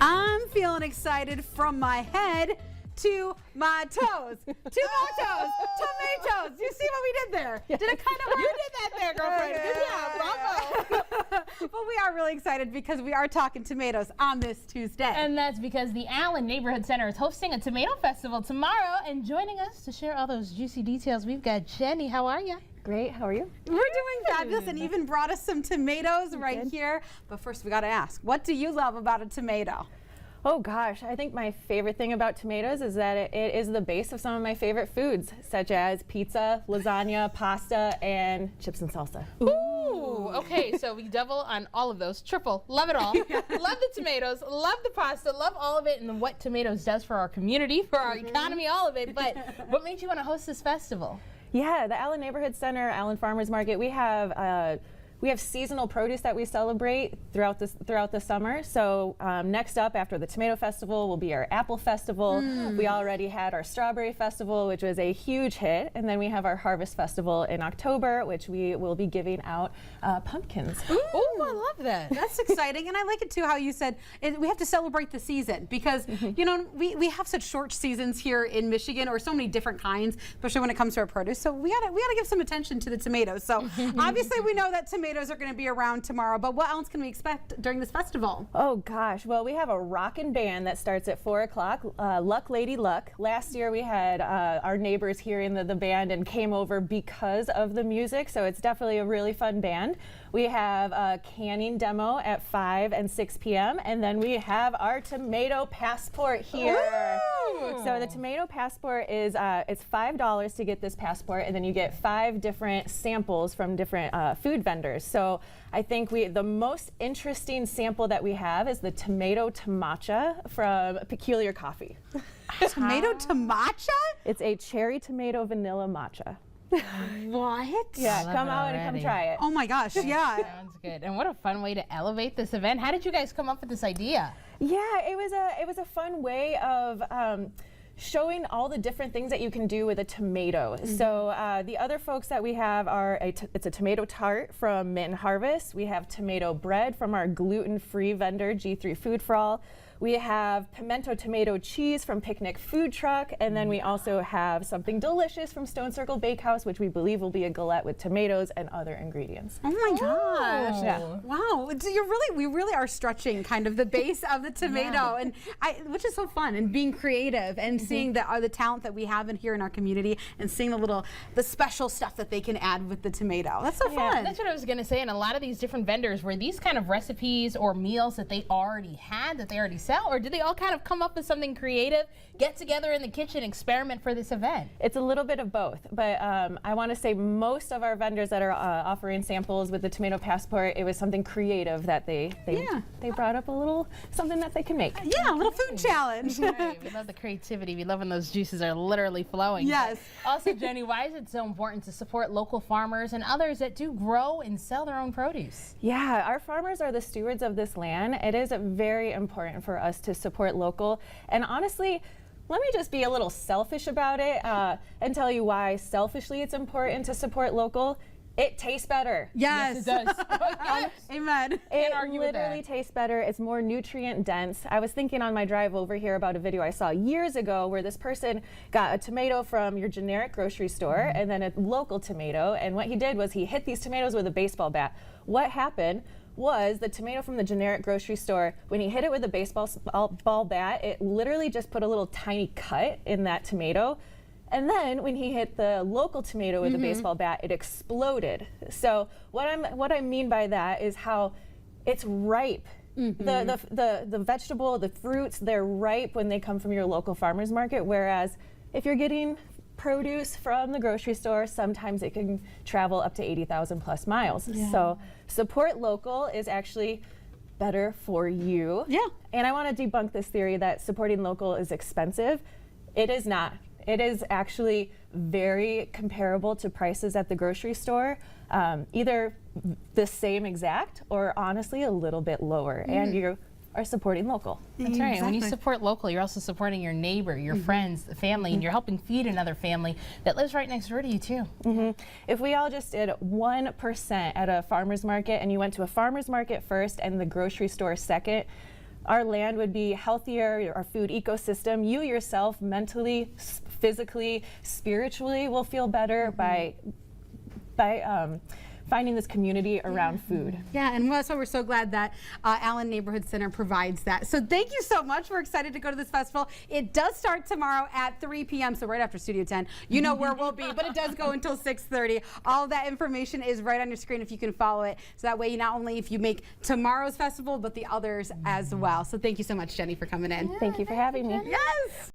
I'm feeling excited from my head to my toes. Two more toes. Tomatoes. You see what we did there? Did it kind of work? You did that there, girlfriend. Good job. Bravo. But we are really excited because we are talking tomatoes on this Tuesday. And that's because the Allen Neighborhood Center is hosting a tomato festival tomorrow. And joining us to share all those juicy details, we've got Jenny. How are you? Great, how are you? We're doing fabulous and even brought us some tomatoes right here. But first we got to ask, what do you love about a tomato? Oh gosh, I think my favorite thing about tomatoes is that it is the base of some of my favorite foods, such as pizza, lasagna, pasta, and chips and salsa. Ooh, okay, so we double on all of those, triple, love it all. Love the tomatoes, love the pasta, love all of it, and what tomatoes does for our community, for our economy, all of it. But what made you want to host this festival? Yeah, the Allen Neighborhood Center, Allen Farmers Market, we have seasonal produce that we celebrate throughout the summer. So next up after the tomato festival will be our apple festival. We already had our strawberry festival, which was a huge hit. And then we have our harvest festival in October, which we will be giving out pumpkins. Ooh, I love that. That's exciting. And I like it too how you said we have to celebrate the season because, you know, we have such short seasons here in Michigan, or so many different kinds, especially when it comes to our produce. So we gotta give some attention to the tomatoes. So obviously we know that tomatoes are going to be around tomorrow, but what else can we expect during this festival? Oh gosh, well we have a rockin' band that starts at 4 o'clock, Luck Lady Luck. Last year we had our neighbors hearing the band and came over because of the music, so it's definitely a really fun band. We have a canning demo at 5 and 6 p.m. and then we have our tomato passport here. Ooh. So the tomato passport is it's $5 to get this passport, and then you get 5 different samples from different food vendors. So I think the most interesting sample that we have is the tomato tamacha from Peculiar Coffee. Tomato tamacha? It's a cherry tomato vanilla matcha. What? Yeah, come out and come try it. Oh my gosh, yeah. Sounds good. And what a fun way to elevate this event. How did you guys come up with this idea? Yeah, it was a fun way of showing all the different things that you can do with a tomato. So the other folks that we have are it's a tomato tart from Mint Harvest. We have tomato bread from our gluten-free vendor G3 Food for All. We have pimento tomato cheese from Picnic Food Truck, and then we also have something delicious from Stone Circle Bakehouse, which we believe will be a galette with tomatoes and other ingredients. Oh my gosh! Yeah. Wow, we really are stretching kind of the base of the tomato, and which is so fun, and being creative and seeing the talent that we have in here in our community, and seeing the special stuff that they can add with the tomato. That's so fun. That's what I was going to say. And a lot of these different vendors, were these kind of recipes or meals that they already had, that they already sell, or did they all kind of come up with something creative, get together in the kitchen, experiment for this event? It's a little bit of both, but I want to say most of our vendors that are offering samples with the tomato passport, it was something creative that they brought up a little something that they can make. Yeah, a little food challenge. Right. We love the creativity. We love when those juices are literally flowing. Yes. Also, Jenny, why is it so important to support local farmers and others that do grow and sell their own produce? Yeah, our farmers are the stewards of this land. It is very important for us to support local, and honestly, let me just be a little selfish about it and tell you why selfishly it's important to support local. It tastes better. Yes. Yes, it does. Yes. Amen. It argue with literally that. tastes better. It's more nutrient dense. I was thinking on my drive over here about a video I saw years ago where this person got a tomato from your generic grocery store and then a local tomato, and what he did was he hit these tomatoes with a baseball bat. What happened was the tomato from the generic grocery store, when he hit it with a baseball bat, it literally just put a little tiny cut in that tomato. And then when he hit the local tomato with the baseball bat, it exploded. So what I mean by that is how it's ripe. The vegetable, the fruits, they're ripe when they come from your local farmer's market, whereas if you're getting produce from the grocery store, sometimes it can travel up to 80,000 plus miles. Yeah. So support local is actually better for you. Yeah. And I want to debunk this theory that supporting local is expensive. It is not. It is actually very comparable to prices at the grocery store, either the same exact or honestly a little bit lower. And you are supporting local. That's right. When you Exactly. support local, you're also supporting your neighbor, your friends, the family, and you're helping feed another family that lives right next door to you too. If we all just did 1% at a farmer's market, and you went to a farmer's market first and the grocery store second, our land would be healthier, our food ecosystem. You yourself, mentally, physically, spiritually, will feel better by finding this community around food. Yeah, and that's why we're so glad that Allen Neighborhood Center provides that. So thank you so much. We're excited to go to this festival. It does start tomorrow at 3 p.m., so right after Studio 10. You know where we'll be, but it does go until 6:30. All of that information is right on your screen if you can follow it. So that way, not only if you make tomorrow's festival, but the others as well. So thank you so much, Jenny, for coming in. Thank you for having me. Yes.